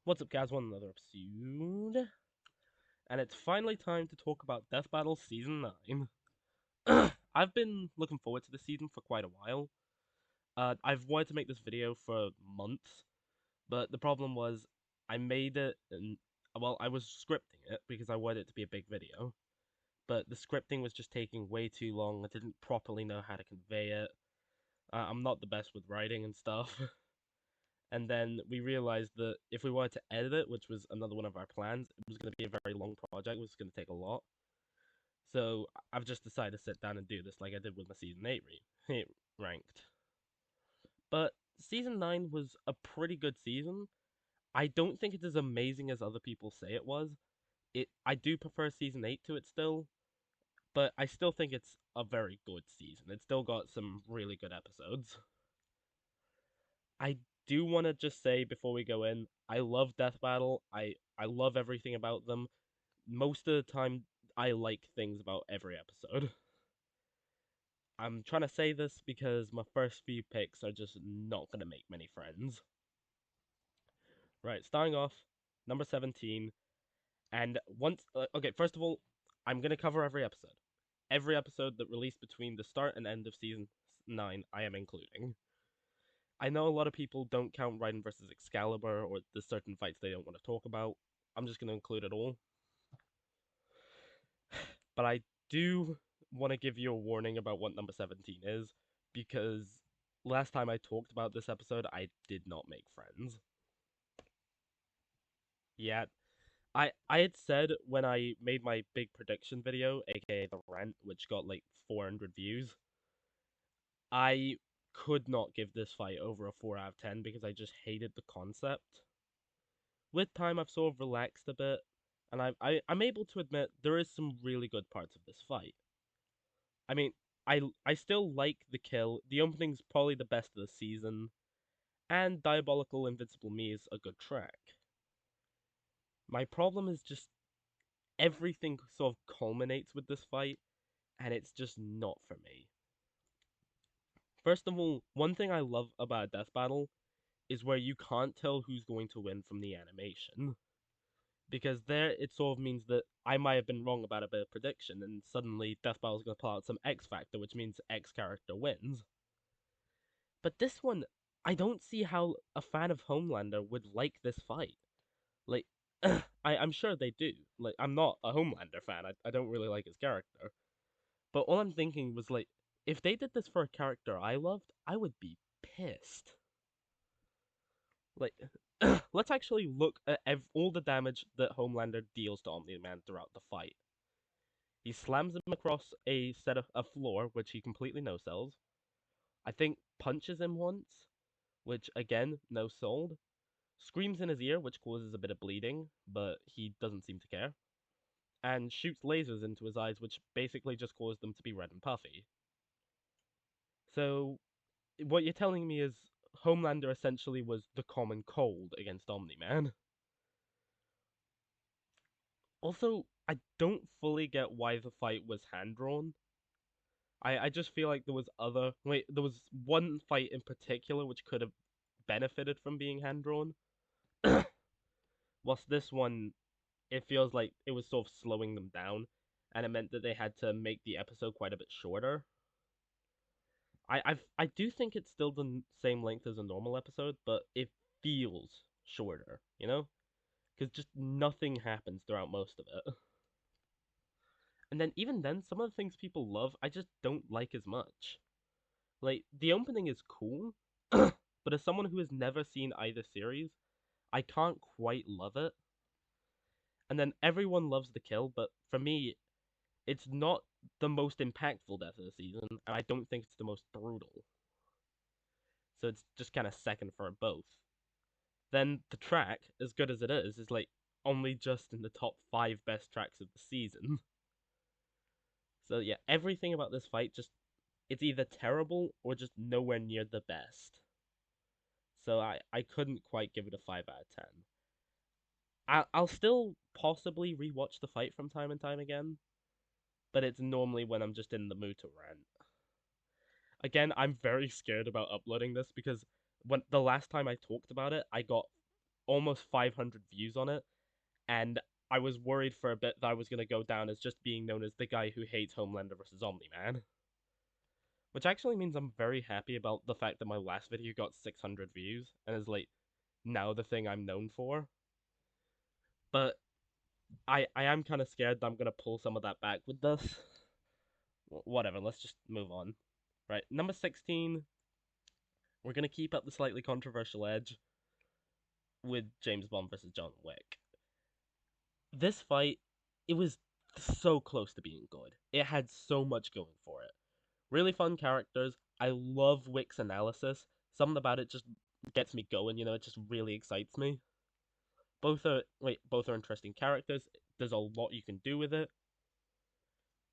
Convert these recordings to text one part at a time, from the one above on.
What's up, guys? Another episode, and it's finally time to talk about Death Battle Season 9. I've been looking forward to this season for quite a while. I've wanted to make this video for months, but the problem was I made it, and well, I was scripting it because I wanted it to be a big video, but the scripting was just taking way too long. I didn't properly know how to convey it. I'm not the best with writing and stuff. And then we realized that if we wanted to edit it, which was another one of our plans, it was going to be a very long project. It was going to take a lot. So I've just decided to sit down and do this like I did with my Season 8 ranked. But Season 9 was a pretty good season. I don't think it's as amazing as other people say it was. I do prefer Season 8 to it still, but I still think it's a very good season. It's still got some really good episodes. I do want to just say before we go in, I love Death Battle. I love everything about them. Most of the time, I like things about every episode. I'm trying to say this because my first few picks are just not going to make many friends. Right, starting off, number 17. And once. Okay, first of all, I'm going to cover every episode. Every episode that released between the start and end of Season 9, I am including. I know a lot of people don't count Raiden versus Excalibur, or there's certain fights they don't want to talk about. I'm just going to include it all. But I do want to give you a warning about what number 17 is, because last time I talked about this episode, I did not make friends. Yeah, I had said when I made my big prediction video, aka the rant, which got like 400 views, I could not give this fight over a 4 out of 10 because I just hated the concept. With time, I've sort of relaxed a bit, and I'm able to admit there is some really good parts of this fight. I mean, I still like the kill. The opening's probably the best of the season, and Diabolical Invincible Me is a good track. My problem is just everything sort of culminates with this fight, and it's just not for me. First of all, one thing I love about a death battle is where you can't tell who's going to win from the animation. Because there it sort of means that I might have been wrong about a bit of prediction, and suddenly Death Battle's going to pull out some X factor, which means X character wins. But this one, I don't see how a fan of Homelander would like this fight. Like, I'm sure they do. Like, I'm not a Homelander fan. I don't really like his character. But all I'm thinking was, like, if they did this for a character I loved, I would be pissed. Like, let's actually look at all the damage that Homelander deals to Omni-man throughout the fight. He slams him across a floor, which he completely no-sells. I think punches him once, which again, no-sold. Screams in his ear, which causes a bit of bleeding, but he doesn't seem to care. And shoots lasers into his eyes, which basically just cause them to be red and puffy. So, what you're telling me is Homelander essentially was the common cold against Omni-Man. Also, I don't fully get why the fight was hand-drawn. I just feel like there was one fight in particular which could have benefited from being hand-drawn. Whilst this one, it feels like it was sort of slowing them down, and it meant that they had to make the episode quite a bit shorter. I do think it's still the same length as a normal episode, but it feels shorter, you know? Because just nothing happens throughout most of it. And then even then, some of the things people love, I just don't like as much. Like, the opening is cool, but as someone who has never seen either series, I can't quite love it. And then everyone loves the kill, but for me, it's not the most impactful death of the season, and I don't think it's the most brutal. So it's just kind of second for both. Then the track, as good as it is like only just in the top 5 best tracks of the season. So yeah, everything about this fight it's either terrible or just nowhere near the best. So I couldn't quite give it a 5 out of 10. I'll still possibly rewatch the fight from time and time again, but it's normally when I'm just in the mood to rant. Again, I'm very scared about uploading this because when the last time I talked about it, I got almost 500 views on it, and I was worried for a bit that I was gonna go down as just being known as the guy who hates Homelander versus Omni-Man. Which actually means I'm very happy about the fact that my last video got 600 views and is like now the thing I'm known for. But I am kind of scared that I'm gonna pull some of that back with this. Whatever, let's just move on. Right, number 16, we're gonna keep up the slightly controversial edge with James Bond versus John Wick. This fight, it was so close to being good. It had so much going for it. Really fun characters. I love Wick's analysis. Something about it just gets me going, it just really excites me. Both are interesting characters. There's a lot you can do with it.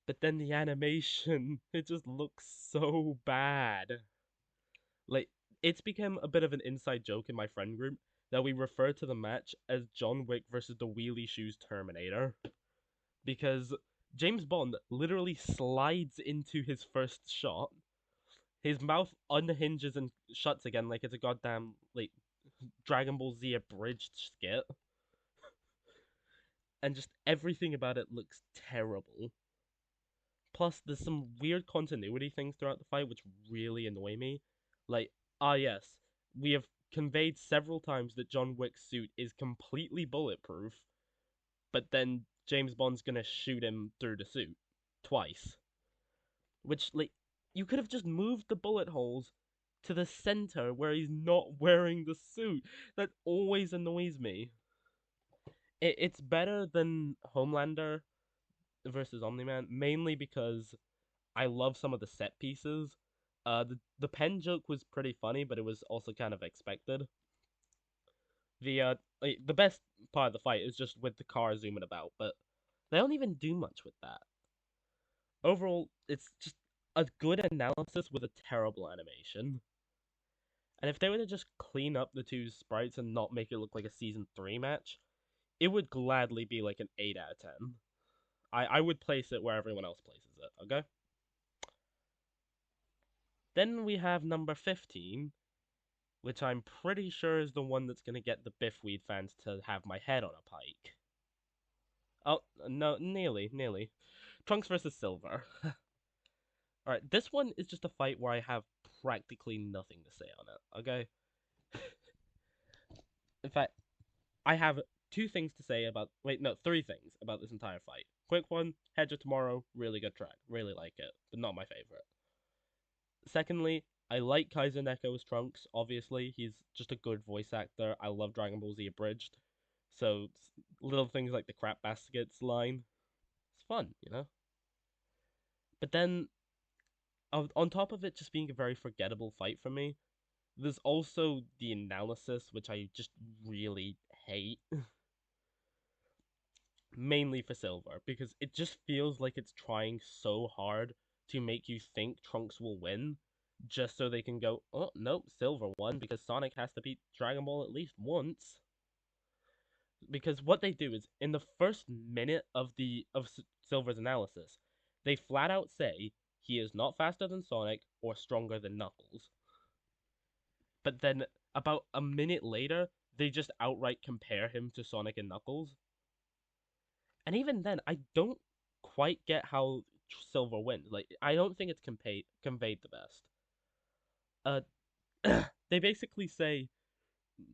But then the animation, it just looks so bad. Like, it's become a bit of an inside joke in my friend group that we refer to the match as John Wick versus the Wheelie Shoes Terminator. Because James Bond literally slides into his first shot. His mouth unhinges and shuts again like it's a goddamn, like, Dragon Ball Z abridged skit. And just everything about it looks terrible. Plus, there's some weird continuity things throughout the fight which really annoy me. Like, yes, we have conveyed several times that John Wick's suit is completely bulletproof, but then James Bond's gonna shoot him through the suit twice. Which, like, you could have just moved the bullet holes to the center where he's not wearing the suit. That always annoys me. It's better than Homelander versus Omni-Man, mainly because I love some of the set pieces. The pen joke was pretty funny, but it was also kind of expected. The best part of the fight is just with the car zooming about, but they don't even do much with that. Overall, it's just a good analysis with a terrible animation. And if they were to just clean up the two sprites and not make it look like a season 3 match, it would gladly be like an 8 out of 10. I would place it where everyone else places it, okay? Then we have number 15, which I'm pretty sure is the one that's going to get the Biffweed fans to have my head on a pike. Oh, no, nearly. Trunks versus Silver. Alright, this one is just a fight where I have practically nothing to say on it, okay? In fact, I have three things about this entire fight. Quick one, Hedge of Tomorrow, really good track. Really like it, but not my favorite. Secondly, I like Kaiser Neko as Trunks, obviously. He's just a good voice actor. I love Dragon Ball Z Abridged. So, little things like the crap baskets line, it's fun. But then, on top of it just being a very forgettable fight for me, there's also the analysis, which I just really hate. Mainly for Silver, because it just feels like it's trying so hard to make you think Trunks will win, just so they can go, oh, nope, Silver won, because Sonic has to beat Dragon Ball at least once. Because what they do is, in the first minute of Silver's analysis, they flat out say he is not faster than Sonic or stronger than Knuckles. But then, about a minute later, they just outright compare him to Sonic and Knuckles. And even then, I don't quite get how Silver wins. Like, I don't think it's conveyed the best. They basically say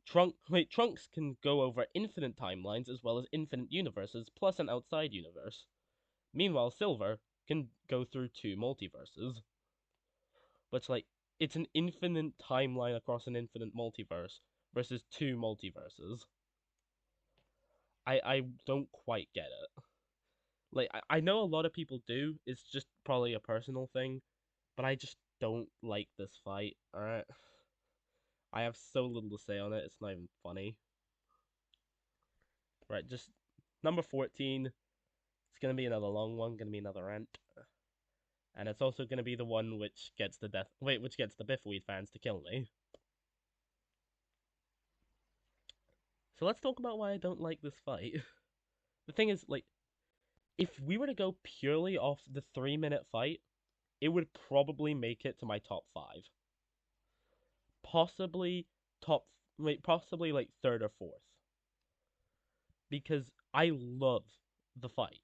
Trunks can go over infinite timelines as well as infinite universes plus an outside universe. Meanwhile, Silver can go through 2 multiverses. But like, it's an infinite timeline across an infinite multiverse versus 2 multiverses. I don't quite get it. Like, I know a lot of people do. It's just probably a personal thing, but I just don't like this fight. Alright, I have so little to say on it. It's not even funny. Right, just number 14. It's gonna be another long one. Gonna be another rant, and it's also gonna be the one which gets the Biffweed fans to kill me. So let's talk about why I don't like this fight. The thing is, like, if we were to go purely off the 3-minute fight, it would probably make it to my top 5. Possibly like third or fourth. because I love the fight.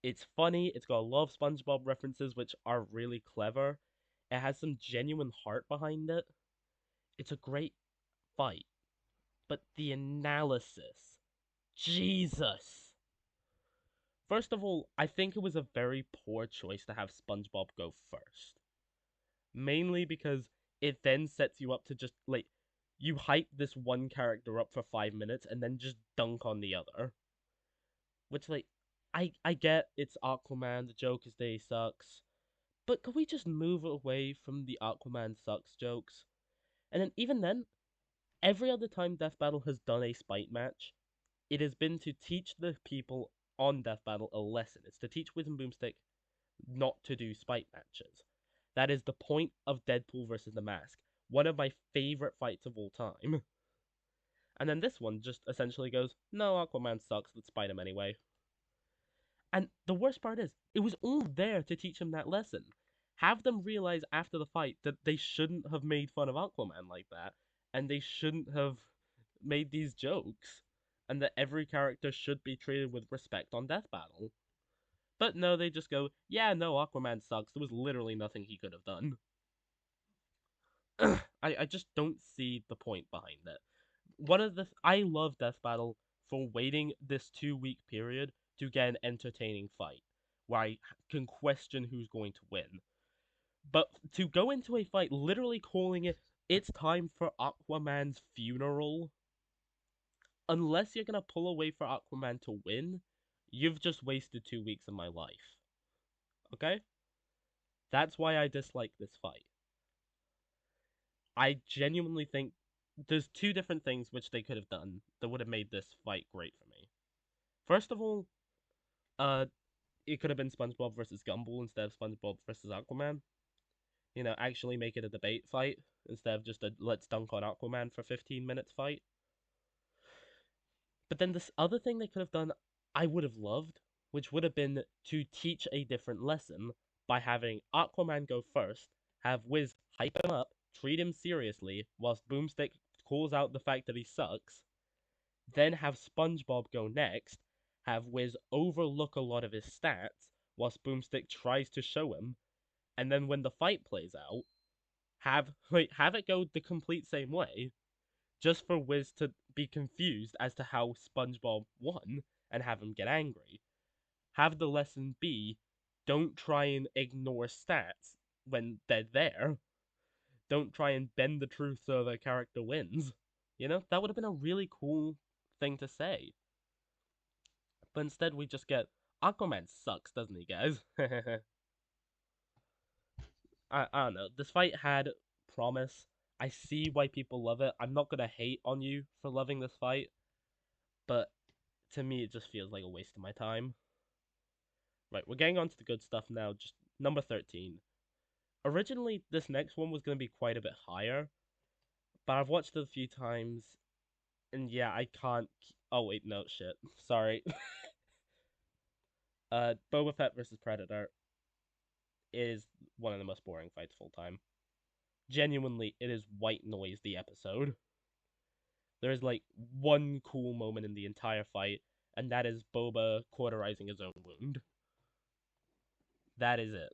It's funny, it's got a lot of Spongebob references which are really clever. It has some genuine heart behind it. It's a great fight. But the analysis. Jesus. First of all, I think it was a very poor choice to have SpongeBob go first. Mainly because it then sets you up to just, like, you hype this one character up for 5 minutes and then just dunk on the other. Which, like, I get it's Aquaman, the joke is that he sucks. But could we just move away from the Aquaman sucks jokes? And then, even then, every other time Death Battle has done a spite match, it has been to teach the people on Death Battle a lesson. It's to teach Wiz and Boomstick not to do spite matches. That is the point of Deadpool versus the Mask. One of my favorite fights of all time. And then this one just essentially goes, no, Aquaman sucks, let's spite him anyway. And the worst part is, it was all there to teach him that lesson. Have them realize after the fight that they shouldn't have made fun of Aquaman like that, and they shouldn't have made these jokes, and that every character should be treated with respect on Death Battle. But no, they just go, yeah, no, Aquaman sucks. There was literally nothing he could have done. I just don't see the point behind it. I love Death Battle for waiting this 2 week period to get an entertaining fight where I can question who's going to win. But to go into a fight literally calling it's time for Aquaman's funeral, unless you're gonna pull away for Aquaman to win, you've just wasted 2 weeks of my life. Okay? That's why I dislike this fight. I genuinely think there's two different things which they could have done that would have made this fight great for me. First of all, uh, it could have been SpongeBob versus Gumball instead of SpongeBob versus Aquaman. You know, actually make it a debate fight instead of just a let's dunk on Aquaman for 15 minutes fight. But then this other thing they could have done, I would have loved, which would have been to teach a different lesson by having Aquaman go first, have Wiz hype him up, treat him seriously, whilst Boomstick calls out the fact that he sucks, then have SpongeBob go next, have Wiz overlook a lot of his stats, whilst Boomstick tries to show him, and then when the fight plays out, have it go the complete same way, just for Wiz to be confused as to how SpongeBob won and have him get angry. Have the lesson be, don't try and ignore stats when they're there. Don't try and bend the truth so the character wins. You know, that would have been a really cool thing to say. But instead we just get, Aquaman sucks, doesn't he, guys? I don't know. This fight had promise. I see why people love it. I'm not gonna hate on you for loving this fight, but to me it just feels like a waste of my time. Right, we're getting on to the good stuff now. Just number 13. Originally, this next one was gonna be quite a bit higher, but I've watched it a few times, and yeah, I can't. Oh wait, no shit. Sorry. Boba Fett versus Predator is one of the most boring fights of all time. Genuinely, it is white noise the episode. There is like one cool moment in the entire fight, and that is Boba cauterizing his own wound. That is it.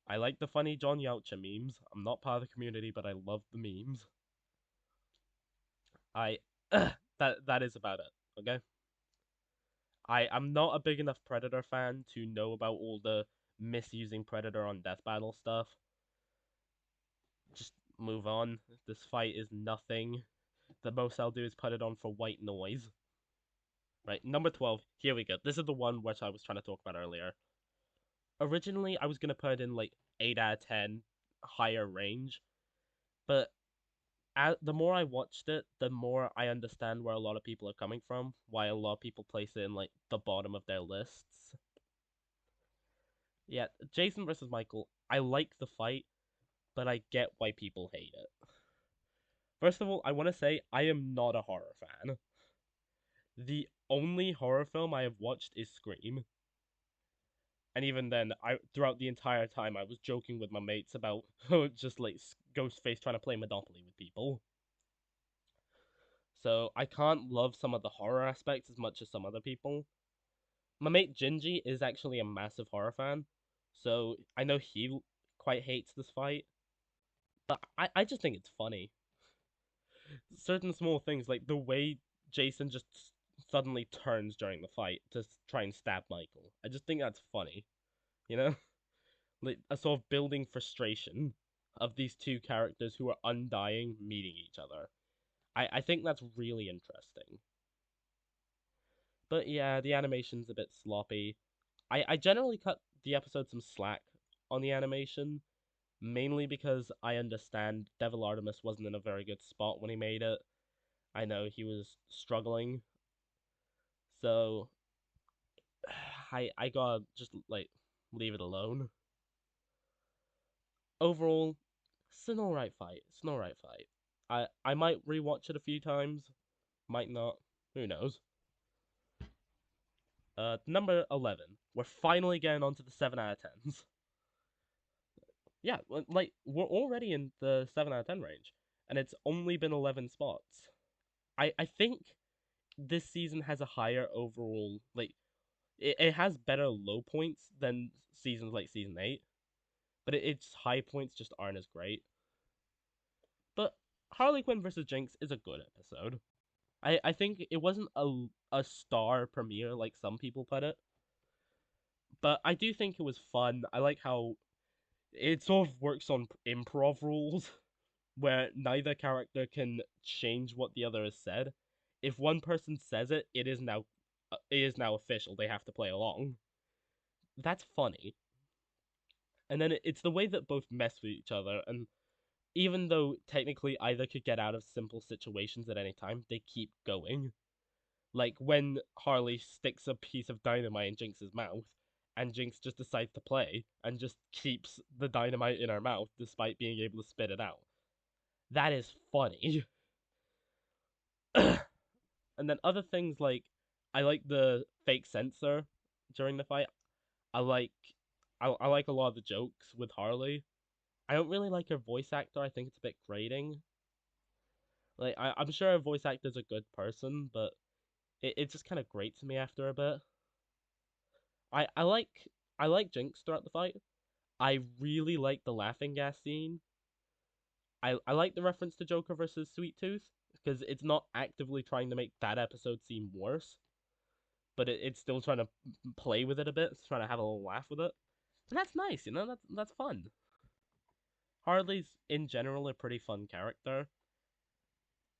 I like the funny John Yaucha memes. I'm not part of the community, but I love the memes. I that is about it. Okay. I'm not a big enough Predator fan to know about all the misusing Predator on Death Battle stuff. Just move on. This fight is nothing. The most I'll do is put it on for white noise. Right, number 12. Here we go. This is the one which I was trying to talk about earlier. Originally, I was going to put it in like 8 out of 10, higher range. But the more I watched it, the more I understand where a lot of people are coming from. Why a lot of people place it in like the bottom of their lists. Yeah, Jason versus Michael. I like the fight, but I get why people hate it. First of all, I want to say I am not a horror fan. The only horror film I have watched is Scream. And even then, throughout the entire time I was joking with my mates about just like Ghostface trying to play Monopoly with people. so I can't love some of the horror aspects as much as some other people. My mate Gingy is actually a massive horror fan, so I know he quite hates this fight, but I just think it's funny. Certain small things, like the way Jason just suddenly turns during the fight to try and stab Michael. I just think that's funny, you know? Like a sort of building frustration of these two characters who are undying meeting each other. I think that's really interesting. But yeah, the animation's a bit sloppy. I generally cut the episode some slack on the animation, mainly because I understand Devil Artemis wasn't in a very good spot when he made it. I know he was struggling, so I gotta just like leave it alone. Overall, it's an alright fight. It's an alright fight. I might rewatch it a few times, might not. Who knows? Number 11. We're finally getting onto the 7 out of 10s. Yeah, like, we're already in the 7 out of 10 range, and it's only been 11 spots. I think this season has a higher overall, like, it has better low points than seasons like Season 8, but its high points just aren't as great. But Harley Quinn versus Jinx is a good episode. I think it wasn't a star premiere like some people put it, but I do think it was fun. I like how it sort of works on improv rules where neither character can change what the other has said. If one person says it, it is now official. They have to play along. That's funny. And then it's the way that both mess with each other, and even though technically either could get out of simple situations at any time, they keep going. Like when Harley sticks a piece of dynamite in Jinx's mouth, and Jinx just decides to play and just keeps the dynamite in her mouth despite being able to spit it out. That is funny. And then other things like I like the fake censor during the fight. I like I like a lot of the jokes with Harley. I don't really like her voice actor. I think it's a bit grating. Like I'm sure her voice actor's a good person, but it just kind of grates me after a bit. I I like I like Jinx throughout the fight. I really like the laughing gas scene. I like the reference to Joker versus Sweet Tooth because it's not actively trying to make that episode seem worse, but it's still trying to play with it a bit. It's trying to have a little laugh with it, and that's nice. That's fun. Harley's in general a pretty fun character.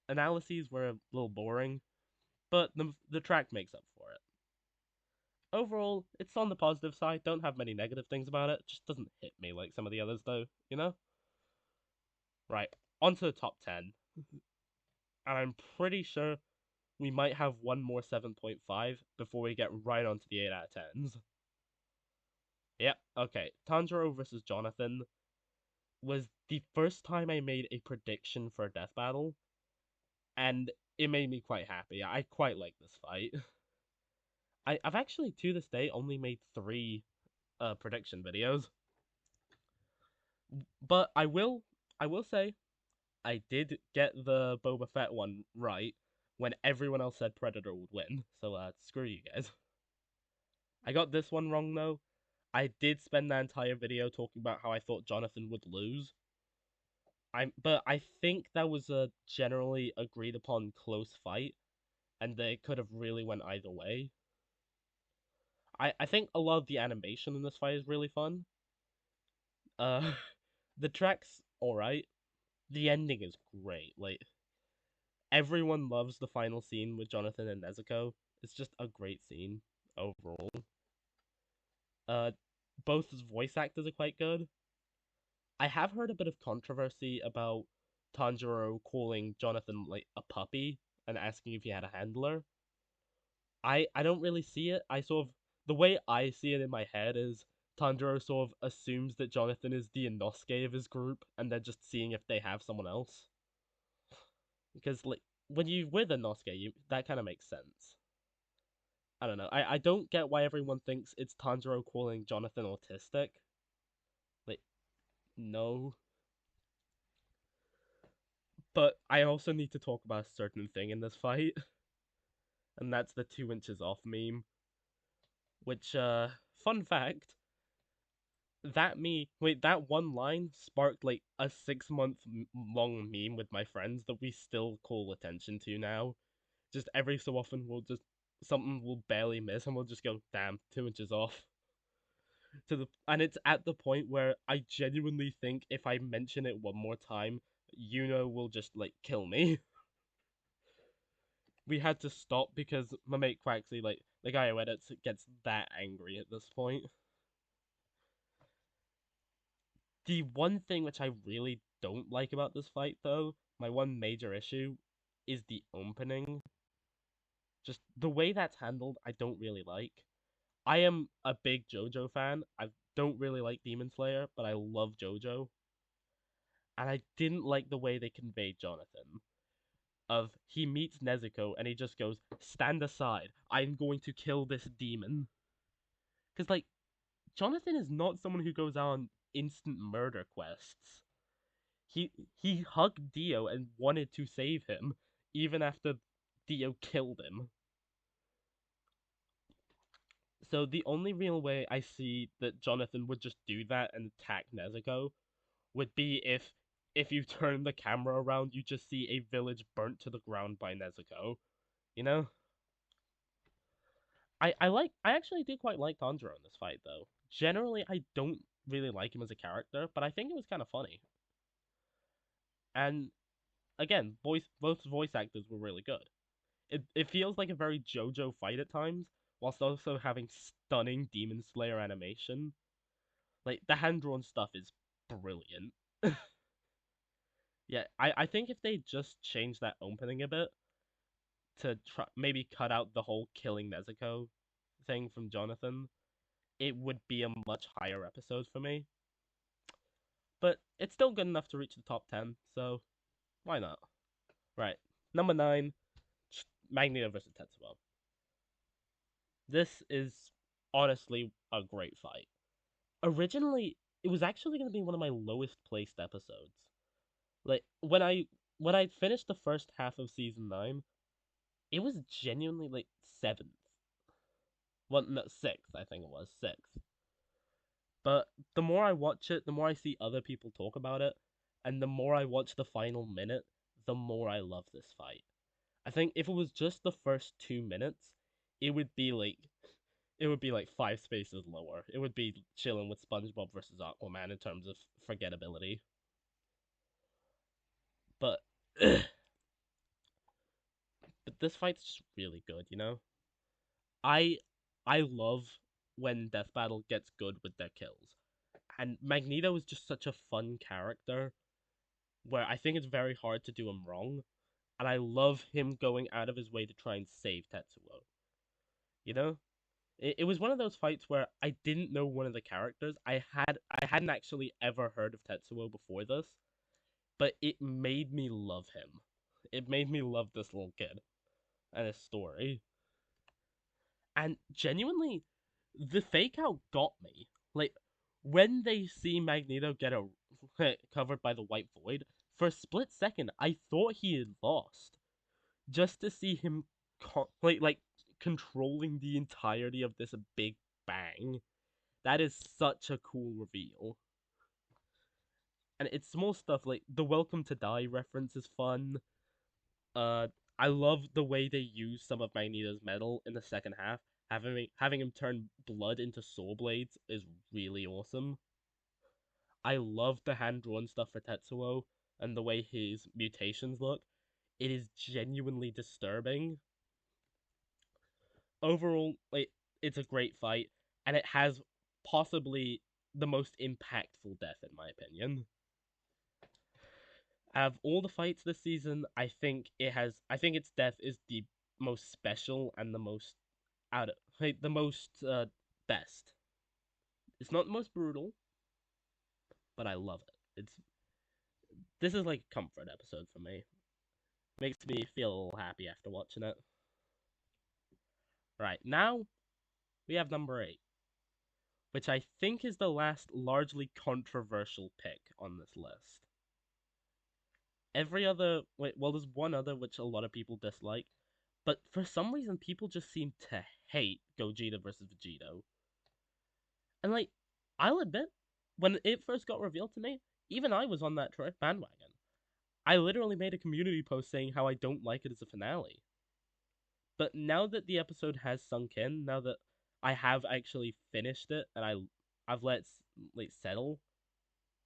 Analyses were a little boring, but the track makes up for it. Overall, it's on the positive side. Don't have many negative things about it. Just doesn't hit me like some of the others, though. You know? Right. On to the top 10. And I'm pretty sure we might have one more 7.5 before we get right onto the 8 out of 10s. Yep, okay. Tanjiro versus Jonathan was the first time I made a prediction for a death battle, and it made me quite happy. I quite like this fight. I've actually, to this day, only made 3 prediction videos. But I will say, I did get the Boba Fett one right when everyone else said Predator would win. So screw you guys. I got this one wrong though. I did spend that entire video talking about how I thought Jonathan would lose. But I think that was a generally agreed upon close fight, and they could have really went either way. I think a lot of the animation in this fight is really fun. Uh, the track's alright. The ending is great. Like everyone loves the final scene with Jonathan and Nezuko. It's just a great scene overall. Uh, both voice actors are quite good. I have heard a bit of controversy about Tanjiro calling Jonathan like a puppy and asking if he had a handler. I don't really see it. I sort of the way I see it in my head is Tanjiro sort of assumes that Jonathan is the Inosuke of his group, and they're just seeing if they have someone else. Because like when you with Inosuke, that kind of makes sense. I don't know. I don't get why everyone thinks it's Tanjiro calling Jonathan autistic. Like, no. But I also need to talk about a certain thing in this fight, and that's the 2 inches off meme. Which, fun fact, that one line sparked like a 6 month long meme with my friends that we still call attention to now. Just every so often, something will barely miss, and we'll just go, damn, 2 inches off. And it's at the point where I genuinely think if I mention it one more time, will just like kill me. We had to stop because my mate Quaxley, like the guy who edits, gets that angry at this point. The one thing which I really don't like about this fight, though, my one major issue, is the opening. Just the way that's handled, I don't really like. I am a big JoJo fan. I don't really like Demon Slayer, but I love JoJo. And I didn't like the way they conveyed Jonathan. Of he meets Nezuko and he just goes, "Stand aside. I'm going to kill this demon." Because like Jonathan is not someone who goes on instant murder quests. He he hugged Dio and wanted to save him, even after Dio killed him. So the only real way I see that Jonathan would just do that and attack Nezuko would be if you turn the camera around, you just see a village burnt to the ground by Nezuko. You know? I actually do quite like Tanjiro in this fight though. Generally I don't really like him as a character, but I think it was kind of funny. And again, both voice actors were really good. It feels like a very JoJo fight at times, whilst also having stunning Demon Slayer animation. Like the hand drawn stuff is brilliant. Yeah, I think if they just change that opening a bit to maybe cut out the whole killing Nezuko thing from Jonathan, it would be a much higher episode for me. But it's still good enough to reach the top 10, so why not? Right, number 9, Magneto versus Tetsuo. This is honestly a great fight. Originally, it was actually going to be one of my lowest placed episodes. Like when I finished the first half of season 9, it was genuinely like 7th. Well, no, 6th, I think it was 6th. But the more I watch it, the more I see other people talk about it, and the more I watch the final minute, the more I love this fight. I think if it was just the first 2 minutes, it would be like it would be like 5 spaces lower. It would be chilling with SpongeBob versus Aquaman in terms of forgettability. But but this fight's just really good, you know? I I love when Death Battle gets good with their kills. And Magneto is just such a fun character where I think it's very hard to do him wrong. And I love him going out of his way to try and save Tetsuo. You know? It was one of those fights where I didn't know one of the characters. I hadn't actually ever heard of Tetsuo before this, but it made me love him. It made me love this little kid and his story. And genuinely, the fake out got me. Like when they see Magneto get covered by the white void, for a split second I thought he had lost. Just to see him like controlling the entirety of this big bang. That is such a cool reveal. And it's small stuff like the Welcome to Die reference is fun. Uh, I love the way they use some of Magneto's metal in the second half. Having him turn blood into saw blades is really awesome. I love the hand drawn stuff for Tetsuo and the way his mutations look. It is genuinely disturbing. Overall, it's a great fight, and it has possibly the most impactful death in my opinion. Out of all the fights this season, I think its death is the most special and the most out of like the most best. It's not the most brutal, but I love it. This is like a comfort episode for me. Makes me feel a little happy after watching it. Right, now we have number 8, which I think is the last largely controversial pick on this list. Every other wait, well, there's one other which a lot of people dislike, but for some reason people just seem to hate Gogeta versus Vegito. And like, I'll admit, when it first got revealed to me, even I was on that bandwagon. I literally made a community post saying how I don't like it as a finale. But now that the episode has sunk in, now that I have actually finished it and I've let like settle,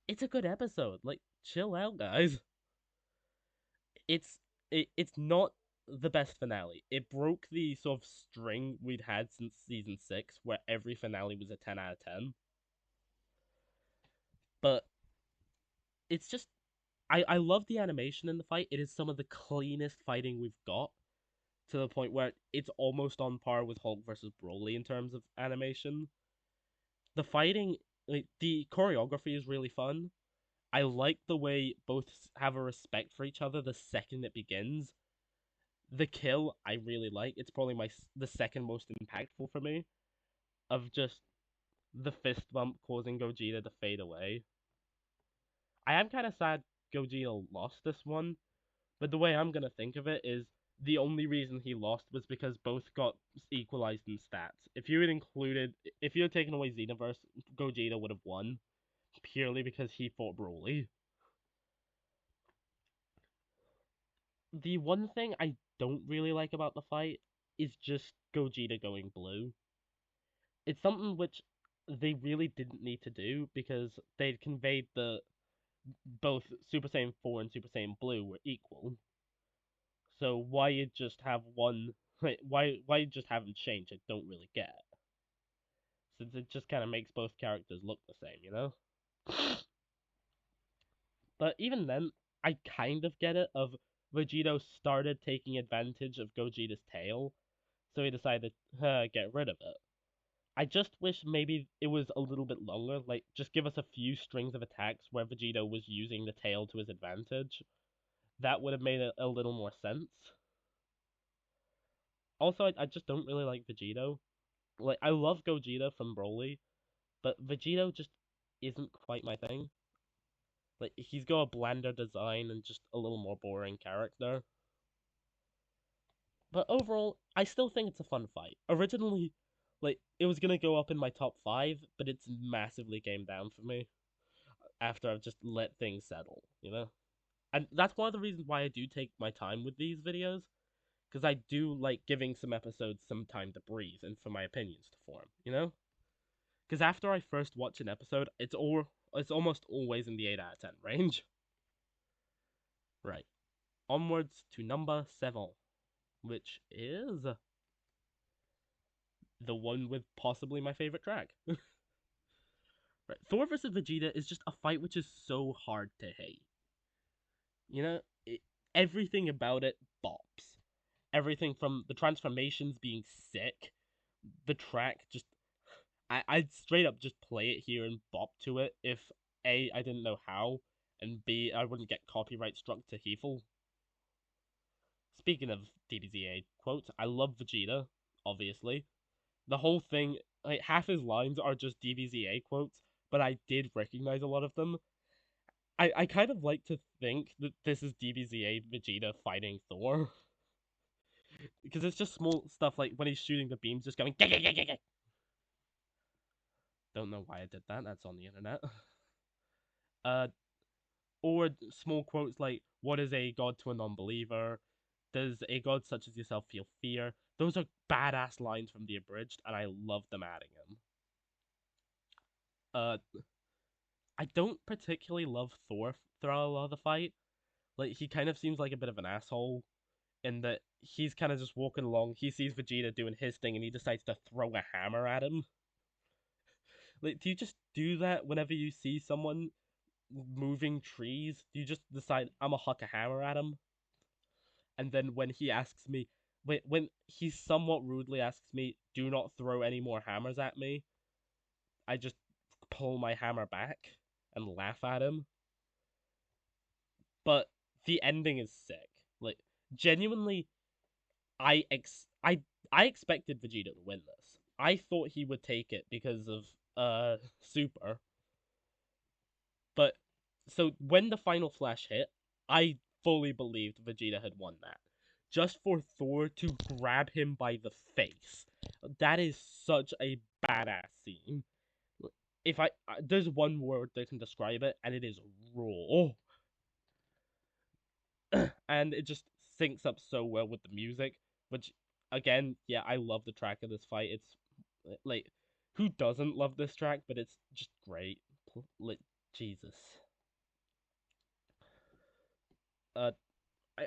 it's a good episode. Like, chill out, guys. It's it's not the best finale. It broke the sort of string we'd had since season 6, where every finale was a 10 out of 10. But it's just I love the animation in the fight. It is some of the cleanest fighting we've got, to the point where it's almost on par with Hulk versus Broly in terms of animation. The fighting, like, the choreography is really fun. I like the way both have a respect for each other the second it begins. The kill I really like. It's probably the second most impactful for me, of just the fist bump causing Gogeta to fade away. I am kind of sad Gogeta lost this one, but the way I'm gonna think of it is the only reason he lost was because both got equalized in stats. If you had taken away Xenoverse, Gogeta would have won purely because he fought Broly. The one thing I don't really like about the fight is just Gogeta going blue. It's something which they really didn't need to do because they'd conveyed the both Super Saiyan 4 and Super Saiyan Blue were equal. So why you just have one? Why you just have them change? I don't really get. Since it just kind of makes both characters look the same, you know. But even then, I kind of get it. Of Vegito started taking advantage of Gogeta's tail, so he decided to get rid of it. I just wish maybe it was a little bit longer. Like, just give us a few strings of attacks where Vegito was using the tail to his advantage. That would have made it a little more sense. Also, I just don't really like Vegito. Like, I love Gogeta from Broly, but Vegito just isn't quite my thing. Like, he's got a blander design and just a little more boring character. But overall, I still think it's a fun fight. Originally, like, it was gonna go up in my top 5, but it's massively came down for me after I've just let things settle, you know? And that's one of the reasons why I do take my time with these videos, because I do like giving some episodes some time to breathe and for my opinions to form, you know? Because after I first watch an episode, it's almost always in the 8 out of 10 range. Right. Onwards to number 7, which is the one with possibly my favorite track. Right. Thor vs. Vegeta is just a fight which is so hard to hate. You know, everything about it bops. Everything from the transformations being sick, the track just. I'd straight up just play it here and bop to it if A, I didn't know how, and B, I wouldn't get copyright struck to Heathel. Speaking of DBZA quotes, I love Vegeta, obviously. The whole thing, like, half his lines are just DBZA quotes, but I did recognize a lot of them. I kind of like to think that this is DBZA Vegeta fighting Thor. Because it's just small stuff like when he's shooting the beams, just going. Gah, gah, gah, gah, gah. Don't know why I did that. That's on the internet. Uh, or small quotes like, "What is a god to a non-believer? Does a god such as yourself feel fear?" Those are badass lines from the abridged, and I love them adding them. Uh, I don't particularly love Thor throughout a lot of the fight. Like, he kind of seems like a bit of an asshole in that he's kind of just walking along. He sees Vegeta doing his thing, and he decides to throw a hammer at him. Like, do you just do that whenever you see someone moving trees? Do you just decide, I'm gonna huck a hammer at him? And then when he asks me, when he somewhat rudely asks me, do not throw any more hammers at me, I just pull my hammer back and laugh at him. But the ending is sick. Like, genuinely, I ex I I expected Vegeta to win this. I thought he would take it because of Super. But so when the final flash hit, I fully believed Vegeta had won that. Just for Thor to grab him by the face. That is such a badass scene. If there's one word that can describe it, and it is raw. And it just syncs up so well with the music, which again, yeah, I love the track of this fight. It's like, who doesn't love this track? But it's just great. Like, Jesus. Uh,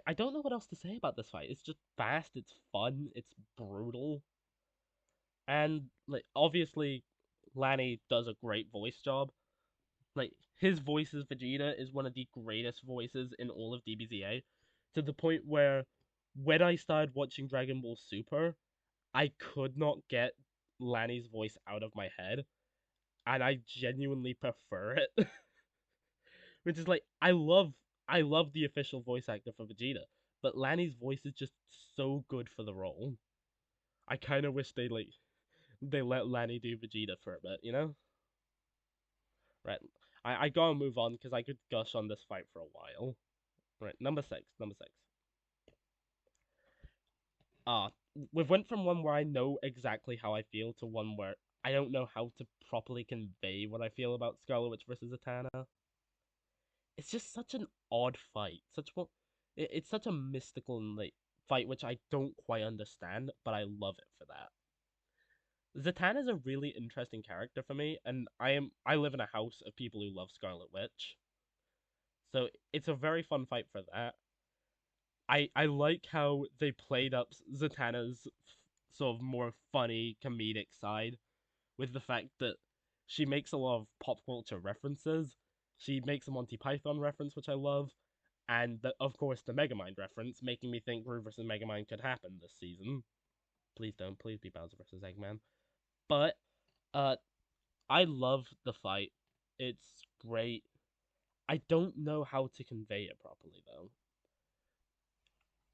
I don't know what else to say about this fight. It's just fast, it's fun, it's brutal, and like obviously, Lanny does a great voice job. Like, his voice as Vegeta is one of the greatest voices in all of DBZA, to the point where when I started watching Dragon Ball Super, I could not get Lanny's voice out of my head, and I genuinely prefer it. Which is like, I love the official voice actor for Vegeta, but Lanny's voice is just so good for the role. I kind of wish they let Lanny do Vegeta for a bit, you know? Right. I gotta move on because I could gush on this fight for a while. Right, number six, number six. Ah, we've went from one where I know exactly how I feel to one where I don't know how to properly convey what I feel about Scarlet Witch versus Zatanna. It's just such an odd fight. It's such a mystical and like fight which I don't quite understand, but I love it for that. Zatanna is a really interesting character for me, and I live in a house of people who love Scarlet Witch, so it's a very fun fight for that. I like how they played up Zatanna's sort of more funny comedic side with the fact that she makes a lot of pop culture references. She makes a Monty Python reference, which I love, and of course the Megamind reference, making me think Groove vs. Megamind could happen this season. Please don't, please be Bowser vs. Eggman. But uh, I love the fight. It's great. I don't know how to convey it properly though.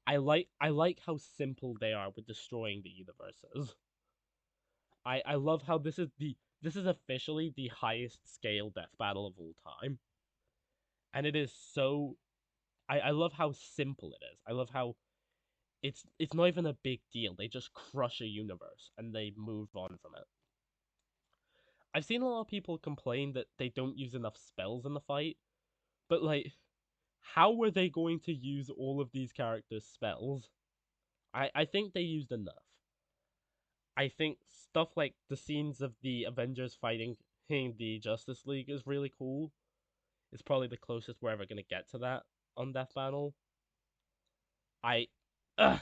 I like how simple they are with destroying the universes. I love how this is officially the highest scale death battle of all time. And it is so I love how simple it is. I love how it's not even a big deal. They just crush a universe and they move on from it. I've seen a lot of people complain that they don't use enough spells in the fight, but like, how were they going to use all of these characters' spells? I think they used enough. I think stuff like the scenes of the Avengers fighting the Justice League is really cool. It's probably the closest we're ever gonna get to that on Death Battle. I, ugh,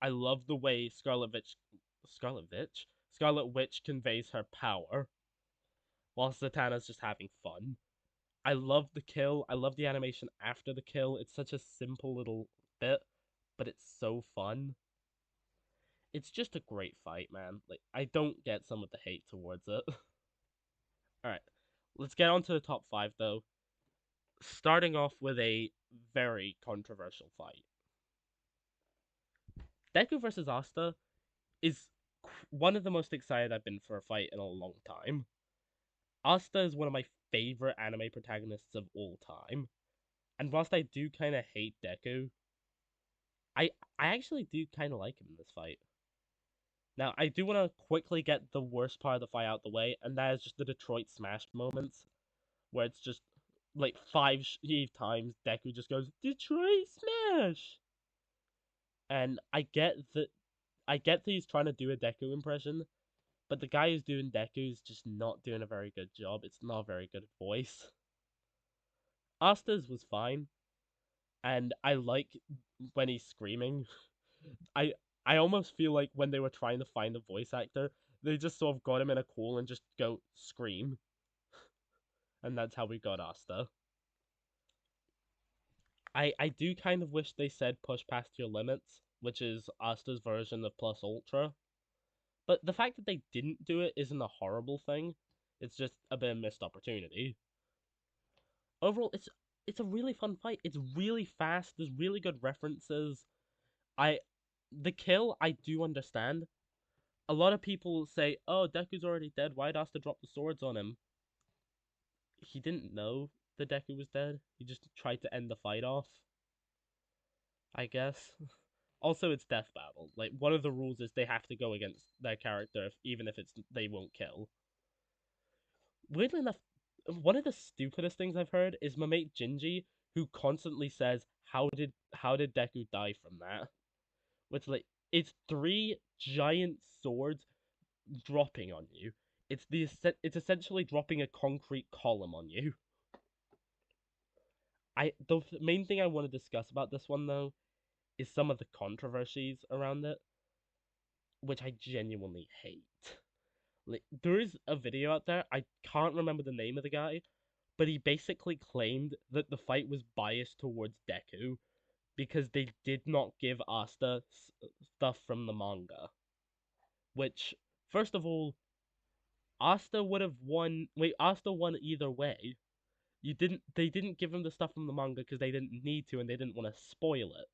I love the way Scarlet Witch conveys her power, while Zatanna's just having fun. I love the kill. I love the animation after the kill. It's such a simple little bit, but it's so fun. It's just a great fight, man. Like, I don't get some of the hate towards it. Alright, let's get on to the top 5, though. Starting off with a very controversial fight. Deku versus Asta is one of the most excited I've been for a fight in a long time. Asta is one of my favorite anime protagonists of all time. And whilst I do kind of hate Deku, I I actually do kind of like him in this fight. Now, I do want to quickly get the worst part of the fight out the way, and that is just the Detroit Smash moments, where it's just like times Deku just goes, Detroit Smash! And I get that he's trying to do a Deku impression, but the guy who's doing Deku is just not doing a very good job. It's not a very good voice. Asta's was fine, and I like when he's screaming. I I almost feel like when they were trying to find a voice actor, they just sort of got him in a call and just go scream, and that's how we got Asta. I do kind of wish they said push past your limits, which is Asta's version of Plus Ultra. But the fact that they didn't do it isn't a horrible thing. It's just a bit of missed opportunity. Overall, it's a really fun fight. It's really fast. There's really good references. I the kill I do understand. A lot of people say, "Oh, Deku's already dead. Why'd Asta drop the swords on him?" He didn't know the Deku was dead. He just tried to end the fight off. I guess. Also, it's death battle. Like, one of the rules is they have to go against their character, even if it's they won't kill. Weirdly enough, one of the stupidest things I've heard is my mate Jinji, who constantly says, "How did Deku die from that?" Which, like, it's three giant swords dropping on you. It's essentially dropping a concrete column on you. The main thing I want to discuss about this one though is some of the controversies around it, which I genuinely hate. Like, there is a video out there, I can't remember the name of the guy, but he basically claimed that the fight was biased towards Deku because they did not give Asta stuff from the manga. Which, first of all, Asta would have won. Wait, Asta won either way. They didn't give him the stuff from the manga because they didn't need to and they didn't want to spoil it.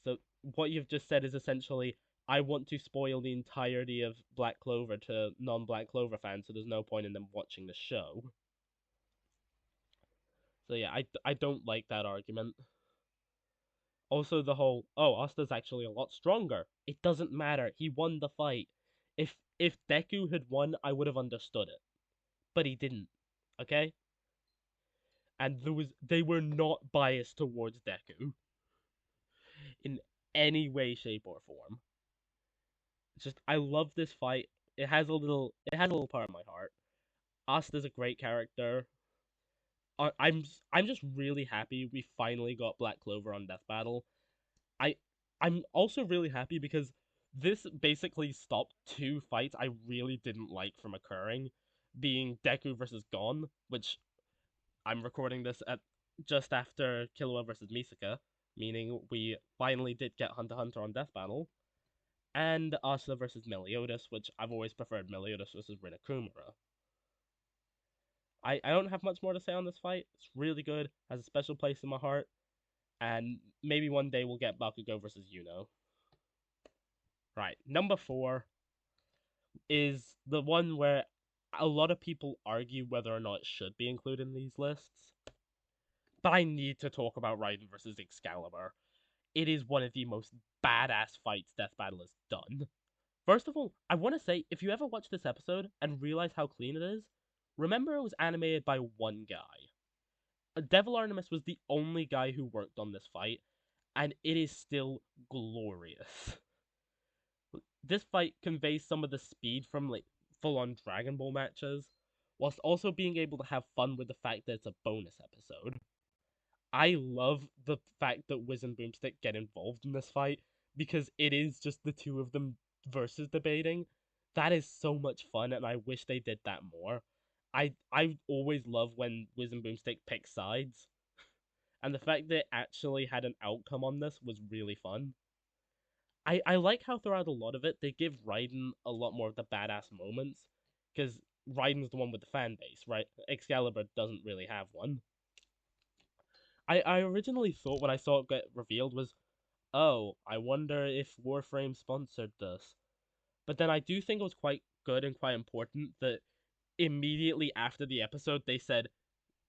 So what you've just said is essentially, I want to spoil the entirety of Black Clover to non-Black Clover fans, so there's no point in them watching the show. So yeah, I don't like that argument. Also, the whole, oh, Asta's actually a lot stronger. It doesn't matter. He won the fight. If Deku had won, I would have understood it, but he didn't. Okay, and they were not biased towards Deku in any way, shape, or form. It's just I love this fight. It has a little part of my heart. Asta's a great character. I'm just really happy we finally got Black Clover on Death Battle. I I'm also really happy because this basically stopped two fights I really didn't like from occurring, being Deku versus Gon, which I'm recording this at just after Killua versus Misaka, meaning we finally did get Hunter x Hunter on Death Battle, and Asta versus Meliodas, which I've always preferred Meliodas versus Rinakumura. I don't have much more to say on this fight. It's really good, has a special place in my heart, and maybe one day we'll get Bakugo versus Yuno. Right, number 4 is the one where a lot of people argue whether or not it should be included in these lists. But I need to talk about Raiden versus Excalibur. It is one of the most badass fights Death Battle has done. First of all, I want to say, if you ever watch this episode and realize how clean it is, remember it was animated by one guy. Devil Artemis was the only guy who worked on this fight, and it is still glorious. This fight conveys some of the speed from like full-on Dragon Ball matches, whilst also being able to have fun with the fact that it's a bonus episode. I love the fact that Wiz and Boomstick get involved in this fight because it is just the two of them versus debating. That is so much fun, and I wish they did that more. I always love when Wiz and Boomstick pick sides, and the fact that it actually had an outcome on this was really fun. I like how throughout a lot of it they give Raiden a lot more of the badass moments, because Raiden's the one with the fan base, right? Excalibur doesn't really have one. I originally thought when I saw it get revealed was, oh, I wonder if Warframe sponsored this. But then I do think it was quite good and quite important that immediately after the episode they said,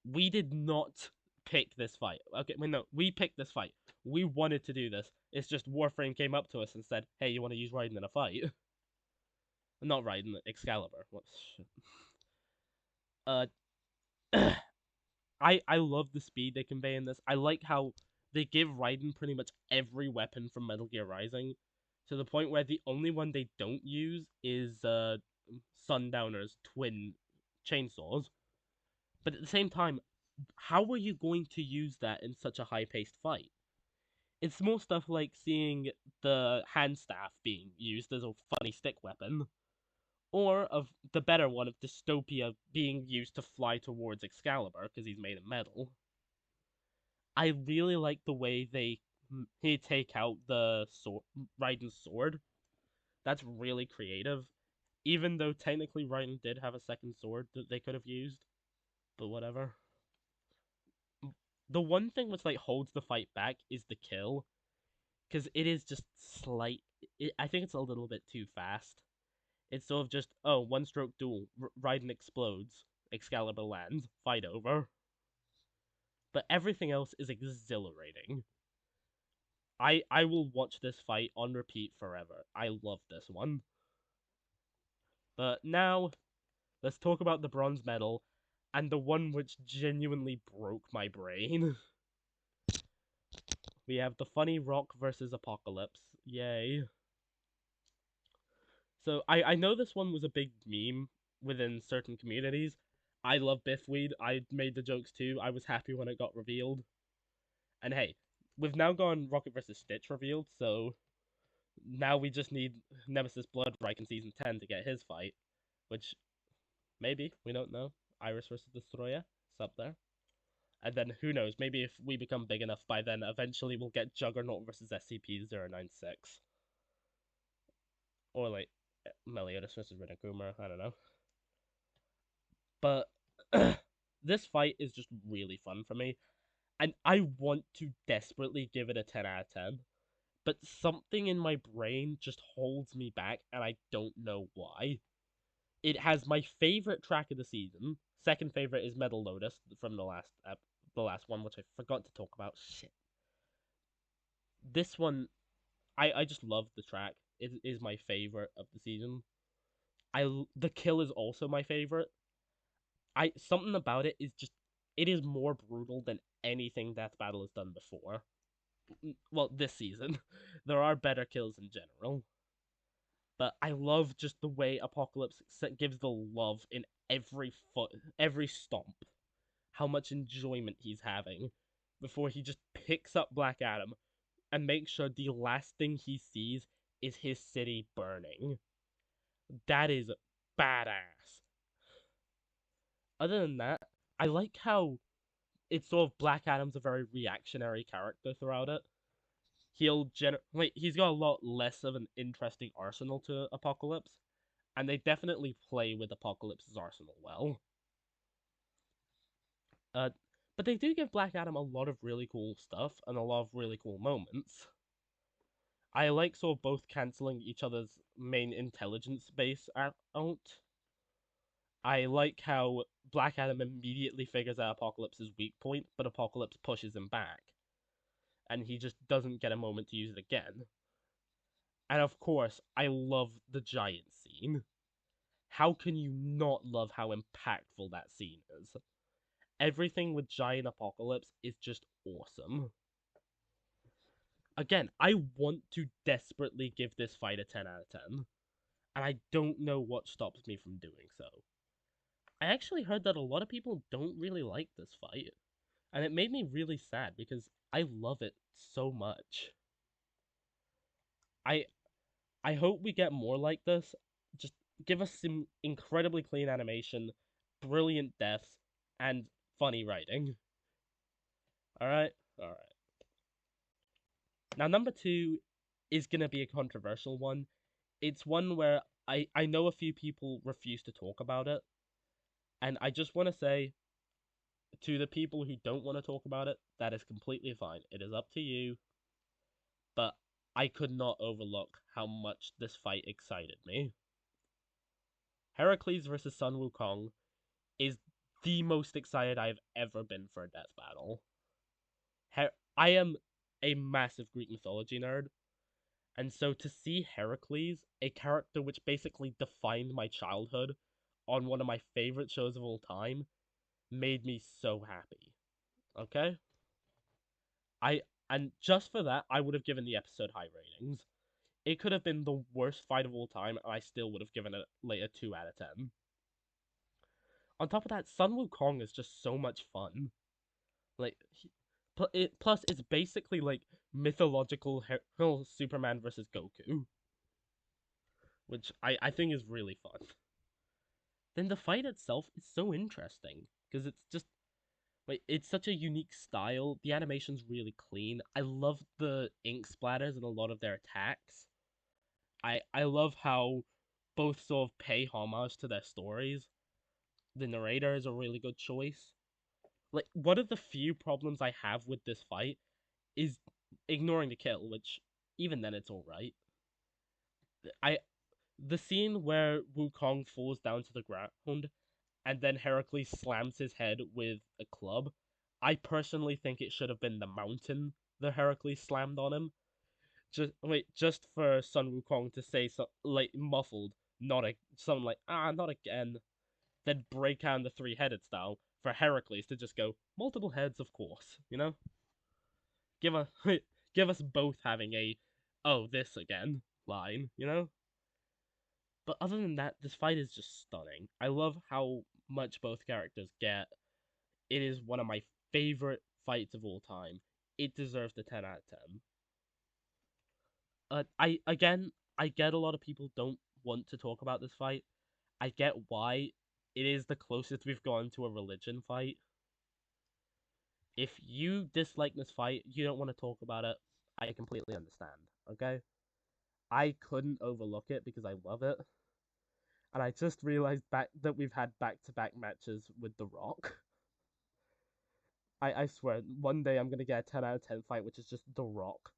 we did not pick this fight. Okay, wait, no, we picked this fight. We wanted to do this. It's just Warframe came up to us and said, hey, you want to use Raiden in a fight? Not Raiden, Excalibur. What? Uh, I love the speed they convey in this. I like how they give Raiden pretty much every weapon from Metal Gear Rising, to the point where the only one they don't use is Sundowner's twin chainsaws. But at the same time, how are you going to use that in such a high-paced fight? It's more stuff like seeing the hand staff being used as a funny stick weapon, or of the better one of Dystopia being used to fly towards Excalibur because he's made of metal. I really like the way they take out the sword, Raiden's sword. That's really creative. Even though technically Raiden did have a second sword that they could have used, but whatever. The one thing which like holds the fight back is the kill, because it is just slight. I think it's a little bit too fast. It's sort of just, oh, one stroke duel, Raiden explodes, Excalibur lands, fight over. But everything else is exhilarating. I will watch this fight on repeat forever. I love this one. But now let's talk about the bronze medal and the one which genuinely broke my brain. We have the funny Rock versus Apocalypse. Yay. So I know this one was a big meme within certain communities. I love Biffweed. I made the jokes too. I was happy when it got revealed. And hey, we've now gone Rocket versus Stitch revealed, so now we just need Nemesis Bloodstrike in season 10 to get his fight, which maybe, we don't know. Iris versus Destroyer, it's up there. And then who knows, maybe if we become big enough by then, eventually we'll get Juggernaut versus SCP-096. Or like Meliodas versus Rinakuma, I don't know. But this fight is just really fun for me, and I want to desperately give it a 10 out of 10. But something in my brain just holds me back, and I don't know why. It has my favorite track of the season. Second favorite is Metal Lotus from the last one, which I forgot to talk about. Shit. This one, I just love the track. It is my favorite of the season. The kill is also my favorite. Something about it is just, it is more brutal than anything Death Battle has done before. Well, this season. There are better kills in general. But I love just the way Apocalypse gives the love in every stomp. How much enjoyment he's having before he just picks up Black Adam and makes sure the last thing he sees is his city burning. That is badass. Other than that, I like how it's sort of Black Adam's a very reactionary character throughout it. He's got a lot less of an interesting arsenal to Apocalypse, and they definitely play with Apocalypse's arsenal well. But they do give Black Adam a lot of really cool stuff and a lot of really cool moments. I like sort of both canceling each other's main intelligence base out. I like how Black Adam immediately figures out Apocalypse's weak point, but Apocalypse pushes him back. And he just doesn't get a moment to use it again. And of course, I love the giant scene. How can you not love how impactful that scene is? Everything with Giant Apocalypse is just awesome. Again, I want to desperately give this fight a 10 out of 10, and I don't know what stops me from doing so. I actually heard that a lot of people don't really like this fight, and it made me really sad because I love it so much. I I hope we get more like this. Just give us some incredibly clean animation, brilliant deaths, and funny writing. Alright? Alright. Now, number two is gonna be a controversial one. It's one where I know a few people refuse to talk about it, and I just want to say to the people who don't want to talk about it, that is completely fine. It is up to you, but I could not overlook how much this fight excited me. Hercules versus Sun Wukong is the most excited I've ever been for a death battle. I am a massive Greek mythology nerd, and so to see Hercules, a character which basically defined my childhood on one of my favorite shows of all time, made me so happy. Okay? I and just for that, I would have given the episode high ratings. It could have been the worst fight of all time, and I still would have given it like a 2 out of 10. On top of that, Sun Wukong is just so much fun. Like, plus it's basically like mythological Superman versus Goku, which I think is really fun. Then the fight itself is so interesting because it's just like it's such a unique style. The animation's really clean. I love the ink splatters in a lot of their attacks. I love how both sort of pay homage to their stories. The narrator is a really good choice. Like, one of the few problems I have with this fight is ignoring the kill, which even then it's alright. I The scene where Wukong falls down to the ground and then Heracles slams his head with a club, I personally think it should have been the mountain that Heracles slammed on him, just for Sun Wukong to say so like muffled, not a something like not again. Then break down the three-headed style for Hercules to just go multiple heads, of course. Give us give us both having a oh this again line. But other than that, this fight is just stunning. I love how much both characters get. It is one of my favorite fights of all time. It deserves the 10 out of 10. I get a lot of people don't want to talk about this fight. I get why. It is the closest we've gone to a religion fight. If you dislike this fight, you don't want to talk about it, I completely understand, okay? I couldn't overlook it because I love it. And I just realized back that we've had back-to-back matches with The Rock. I swear, one day I'm gonna get a 10 out of 10 fight, which is just The Rock.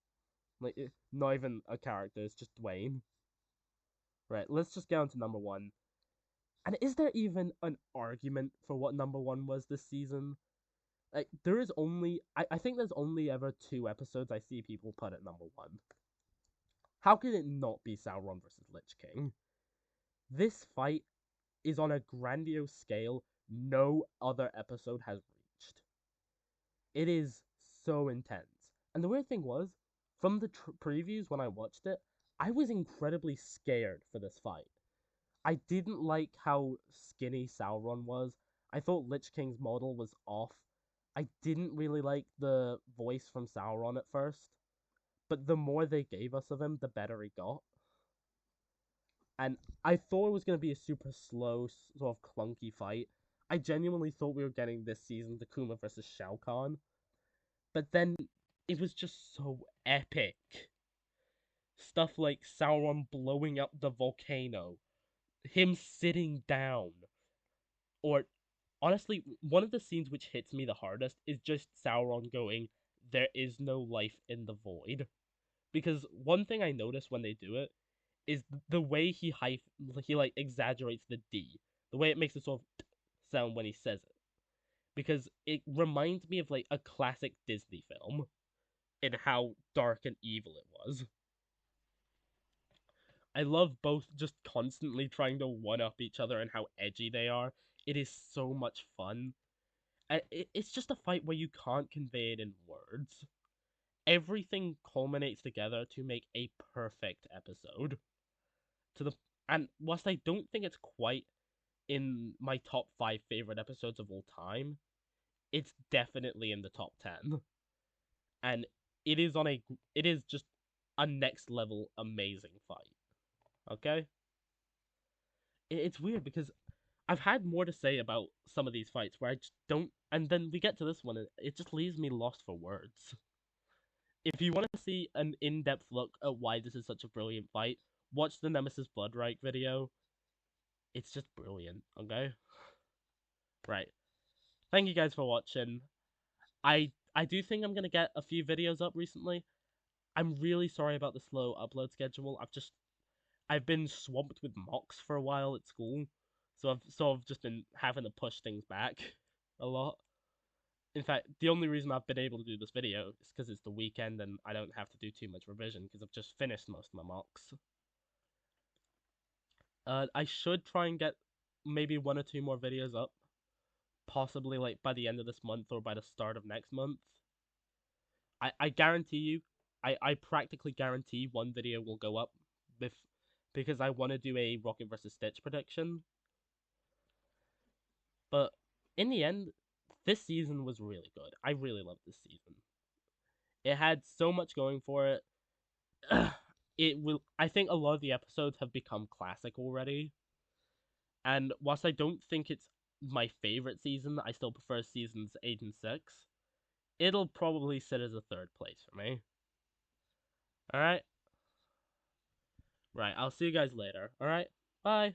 Like, not even a character, it's just Dwayne. Right, let's just get on to number one. And is there even an argument for what number one was this season? Like, there is only... I think there's only ever 2 episodes I see people put at number one. How can it not be Sauron versus Lich King? This fight is on a grandiose scale no other episode has reached. It is so intense. And the weird thing was, from the previews when I watched it, I was incredibly scared for this fight. I didn't like how skinny Sauron was. I thought Lich King's model was off. I didn't really like the voice from Sauron at first. But the more they gave us of him, the better he got. And I thought it was going to be a super slow, sort of clunky fight. I genuinely thought we were getting this season Takuma versus Shao Kahn. But then it was just so epic. Stuff like Sauron blowing up the volcano, him sitting down, or honestly, one of the scenes which hits me the hardest is just Sauron going, "There is no life in the void." Because one thing I notice when they do it is the way he like exaggerates the D, the way it makes it sort of sound when he says it, because it reminds me of like a classic Disney film in how dark and evil it was. I love both just constantly trying to one up each other and how edgy they are. It is so much fun. And it's just a fight where you can't convey it in words. Everything culminates together to make a perfect episode. To the and whilst I don't think it's quite in my top 5 favorite episodes of all time, it's definitely in the top 10. And it is just a next level amazing fight. Okay? It's weird because I've had more to say about some of these fights where I just don't, and then we get to this one and it just leaves me lost for words. If you want to see an in-depth look at why this is such a brilliant fight, watch the Nemesis Bloodreich video. It's just brilliant, okay? Right. Thank you guys for watching. I do think I'm gonna get a few videos up recently. I'm really sorry about the slow upload schedule. I've been swamped with mocks for a while at school, so I've sort of just been having to push things back a lot. In fact, the only reason I've been able to do this video is because it's the weekend and I don't have to do too much revision because I've just finished most of my mocks. I should try and get maybe 1 or 2 more videos up, possibly like by the end of this month or by the start of next month. I guarantee you, I practically guarantee 1 video will go up because I want to do a Rocket vs. Stitch prediction. But in the end, this season was really good. I really loved this season. It had so much going for it. I think a lot of the episodes have become classic already. And whilst I don't think it's my favorite season, I still prefer seasons 8 and 6. It'll probably sit as a 3rd place for me. Alright? Right, I'll see you guys later. Alright? Bye!